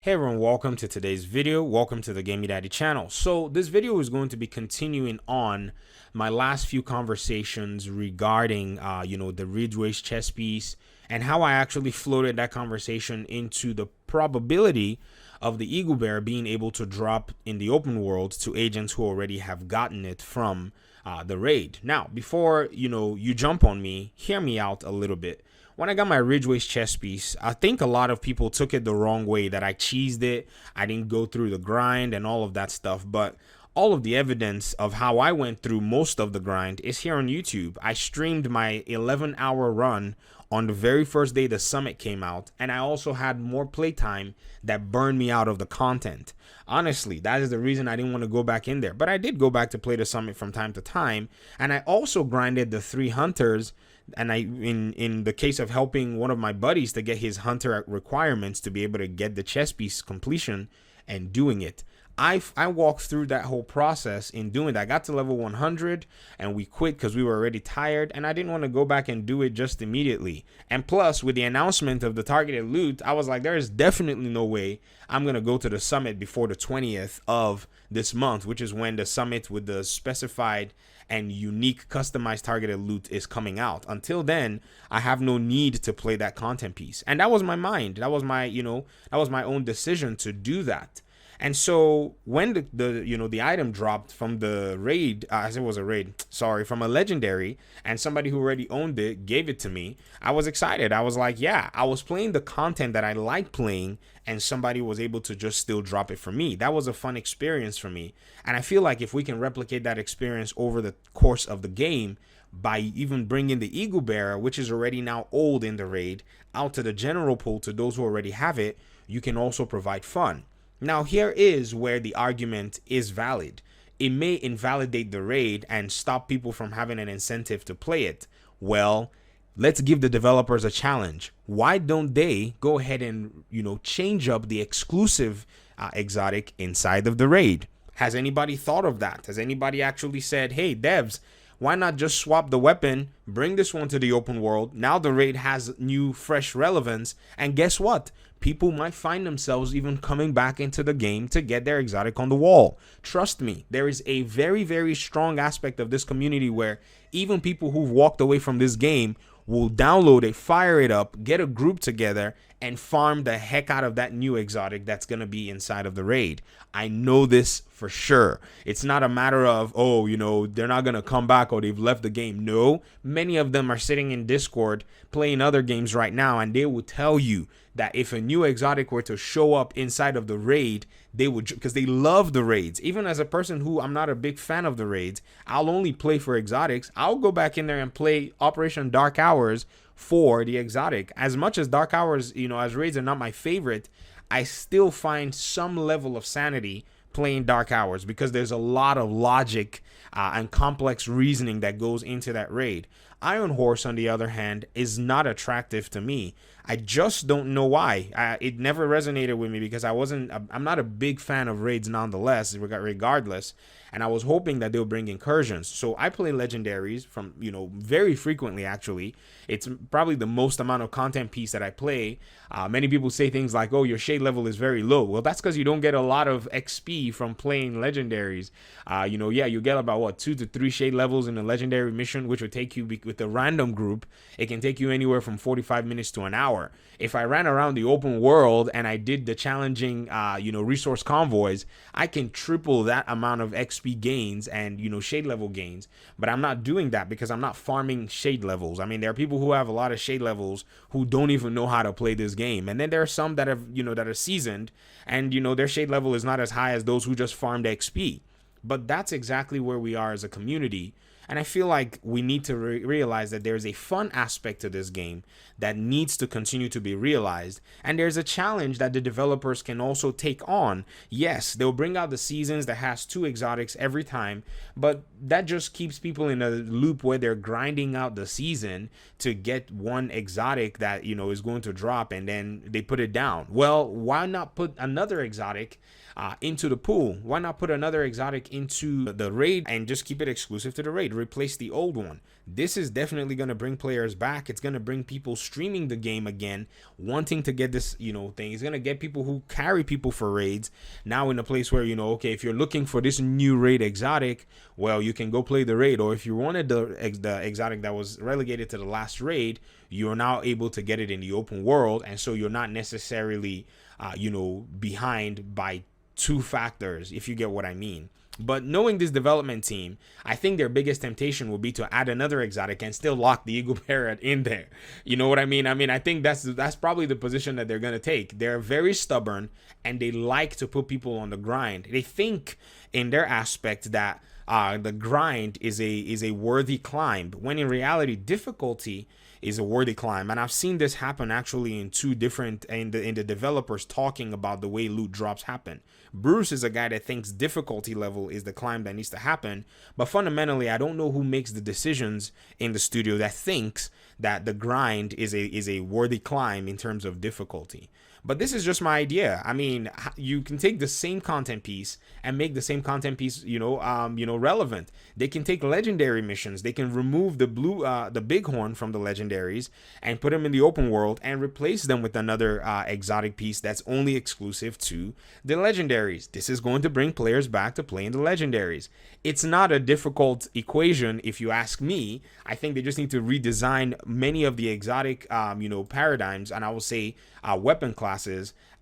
Hey everyone, welcome to today's video. Welcome to the Gaming Daddy channel. So this video is going to be continuing on my last few conversations regarding, the Ridgeways chess piece and how I actually floated that conversation into the probability of the Eagle Bear being able to drop in the open world to agents who already have gotten it from the raid. Now, before, you jump on me, hear me out a little bit. When I got my Ridgeways chess piece, I think a lot of people took it the wrong way, that I cheesed it, I didn't go through the grind and all of that stuff. But all of the evidence of how I went through most of the grind is here on YouTube. I streamed my 11-hour run on the very first day the summit came out, and I also had more playtime that burned me out of the content. Honestly, that is the reason I didn't want to go back in there. But I did go back to play the summit from time to time, and I also grinded the 3 hunters. And in the case of helping one of my buddies to get his hunter requirements to be able to get the chess piece completion and doing it, I walked through that whole process in doing that. I got to level 100 and we quit because we were already tired, and I didn't want to go back and do it just immediately. And plus, with the announcement of the targeted loot, I was like, there is definitely no way I'm going to go to the summit before the 20th of this month, which is when the summit with the specified and unique customized targeted loot is coming out. Until then, I have no need to play that content piece. And that was my mind. That was my, that was my own decision to do that. And so when the item dropped from the raid, as it was a raid, sorry, from a legendary, and somebody who already owned it gave it to me, I was excited. I was like, yeah, I was playing the content that I like playing, and somebody was able to just still drop it for me. That was a fun experience for me. And I feel like if we can replicate that experience over the course of the game, by even bringing the Eagle Bearer, which is already now old in the raid, out to the general pool to those who already have it, you can also provide fun. Now, here is where the argument is valid. It may invalidate the raid and stop people from having an incentive to play it. Well, let's give the developers a challenge. Why don't they go ahead and, change up the exclusive exotic inside of the raid? Has anybody thought of that? Has anybody actually said, hey, devs, why not just swap the weapon, bring this one to the open world? Now the raid has new, fresh relevance. And guess what? People might find themselves even coming back into the game to get their exotic on the wall. Trust me, there is a very, very strong aspect of this community where even people who've walked away from this game will download it, fire it up, get a group together, and farm the heck out of that new exotic that's going to be inside of the raid. I know this for sure. It's not a matter of, they're not going to come back or they've left the game. No, many of them are sitting in Discord playing other games right now, and they will tell you that if a new exotic were to show up inside of the raid, they would, because they love the raids. Even as a person who I'm not a big fan of the raids, I'll only play for exotics. I'll go back in there and play Operation Dark Hours for the exotic. As much as Dark Hours, as raids are not my favorite, I still find some level of sanity playing Dark Hours because there's a lot of logic and complex reasoning that goes into that raid. Iron Horse, on the other hand, is not attractive to me. I just don't know why. It never resonated with me because I'm not a big fan of raids nonetheless, regardless. And I was hoping that they'll bring incursions. So I play legendaries from, very frequently, actually. It's probably the most amount of content piece that I play. Many people say things like, oh, your shade level is very low. Well, that's because you don't get a lot of XP from playing legendaries. You get about 2 to 3 shade levels in a legendary mission, which would take you with a random group. It can take you anywhere from 45 minutes to an hour. If I ran around the open world and I did the challenging, resource convoys, I can triple that amount of XP gains and, shade level gains. But I'm not doing that because I'm not farming shade levels. I mean, there are people who have a lot of shade levels who don't even know how to play this game. And then there are some that have, that are seasoned and, their shade level is not as high as those who just farmed XP. But that's exactly where we are as a community. And I feel like we need to realize that there's a fun aspect to this game that needs to continue to be realized. And there's a challenge that the developers can also take on. Yes, they'll bring out the seasons that has 2 exotics every time, but that just keeps people in a loop where they're grinding out the season to get one exotic that, is going to drop, and then they put it down. Well, why not put another exotic into the pool? Why not put another exotic into the raid and just keep it exclusive to the raid? replace the old one. This is definitely going to bring players back. It's going to bring people streaming the game again, wanting to get this, thing. It's going to get people who carry people for raids now in a place where, okay, if you're looking for this new raid exotic, well, you can go play the raid. Or if you wanted the exotic that was relegated to the last raid, you're now able to get it in the open world. And so you're not necessarily, behind by two factors, if you get what I mean. But knowing this development team, I think their biggest temptation will be to add another exotic and still lock the Eagle Parrot in there. You know what I mean? I think that's probably the position that they're going to take. They're very stubborn and they like to put people on the grind. They think in their aspect that the grind is a worthy climb, when in reality, difficulty is a worthy climb. And I've seen this happen actually in two different, in the developers talking about the way loot drops happen. Bruce is a guy that thinks difficulty level is the climb that needs to happen, but fundamentally I don't know who makes the decisions in the studio that thinks that the grind is a worthy climb in terms of difficulty. But this is just my idea. I mean, you can take the same content piece and make the same content piece, relevant. They can take legendary missions. They can remove the bighorn from the legendaries and put them in the open world and replace them with another exotic piece that's only exclusive to the legendaries. This is going to bring players back to playing the legendaries. It's not a difficult equation, if you ask me. I think they just need to redesign many of the exotic, paradigms, and I will say weapon classes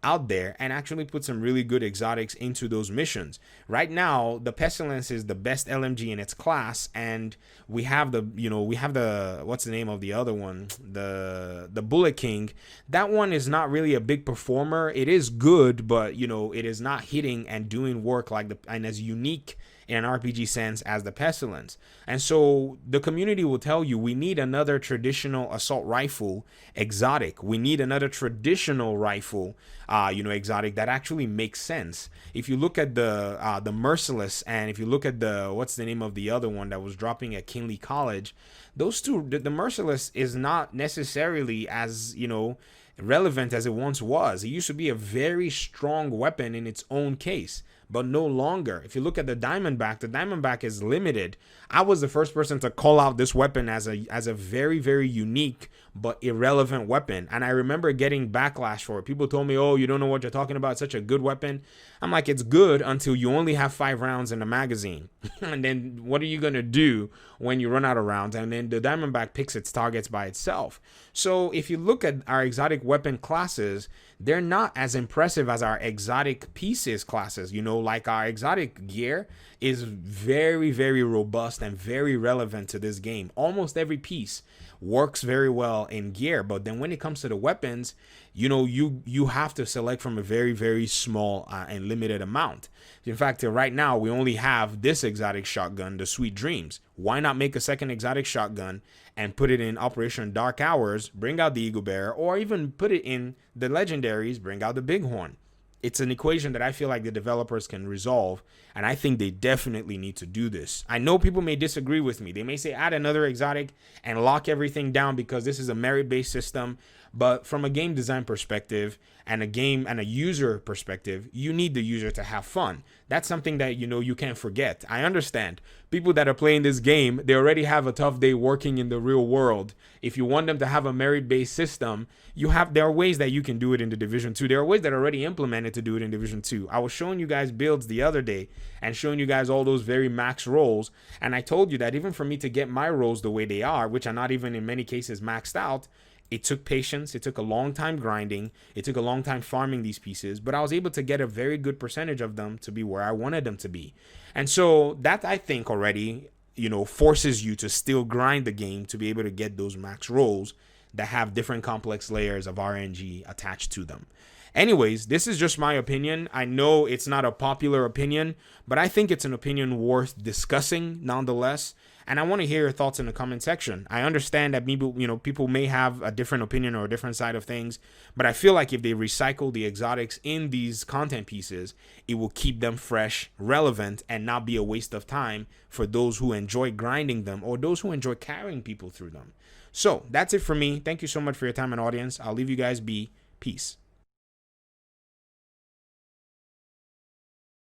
out there, and actually put some really good exotics into those missions. Right now, the Pestilence is the best LMG in its class, and we have the what's the name of the other one? The Bullet King. That one is not really a big performer. It is good, but it is not hitting and doing work and as unique in an RPG sense as the Pestilence. And so the community will tell you, we need another traditional assault rifle exotic. We need another traditional rifle, exotic that actually makes sense. If you look at the Merciless, and if you look at what's the name of the other one that was dropping at Kinley College, those two, the Merciless is not necessarily as, relevant as it once was. It used to be a very strong weapon in its own case, but no longer. If you look at the Diamondback is limited. I was the first person to call out this weapon as a very, very unique but irrelevant weapon. And I remember getting backlash for it. People told me, oh, you don't know what you're talking about. It's such a good weapon. I'm like, it's good until you only have 5 rounds in the magazine. And then what are you going to do when you run out of rounds? And then the Diamondback picks its targets by itself. So if you look at our exotic weapon classes, they're not as impressive as our exotic pieces classes. Like our exotic gear is very, very robust and very relevant to this game. Almost every piece works very well in gear, but then when it comes to the weapons, you have to select from a very, very small and limited amount. In fact, right now we only have this exotic shotgun, the Sweet Dreams. Why not make a second exotic shotgun and put it in Operation Dark Hours, bring out the Eagle Bearer, or even put it in the legendaries, bring out the Bighorn? It's an equation that I feel like the developers can resolve, and I think they definitely need to do this. I know people may disagree with me. They may say add another exotic and lock everything down because this is a merit-based system. But from a game design perspective and a user perspective, you need the user to have fun. That's something that you can't forget. I understand people that are playing this game, they already have a tough day working in the real world. If you want them to have a merit-based system, there are ways that you can do it in the Division 2. There are ways that are already implemented to do it in Division 2. I was showing you guys builds the other day and showing you guys all those very max rolls, and I told you that even for me to get my rolls the way they are, which are not even in many cases maxed out, it took patience. It took a long time grinding. It took a long time farming these pieces, but I was able to get a very good percentage of them to be where I wanted them to be. And so that, I think, already, forces you to still grind the game to be able to get those max rolls that have different complex layers of RNG attached to them. Anyways, this is just my opinion. I know it's not a popular opinion, but I think it's an opinion worth discussing nonetheless. And I want to hear your thoughts in the comment section. I understand that people may have a different opinion or a different side of things, but I feel like if they recycle the exotics in these content pieces, it will keep them fresh, relevant, and not be a waste of time for those who enjoy grinding them or those who enjoy carrying people through them. So that's it for me. Thank you so much for your time and audience. I'll leave you guys be. Peace.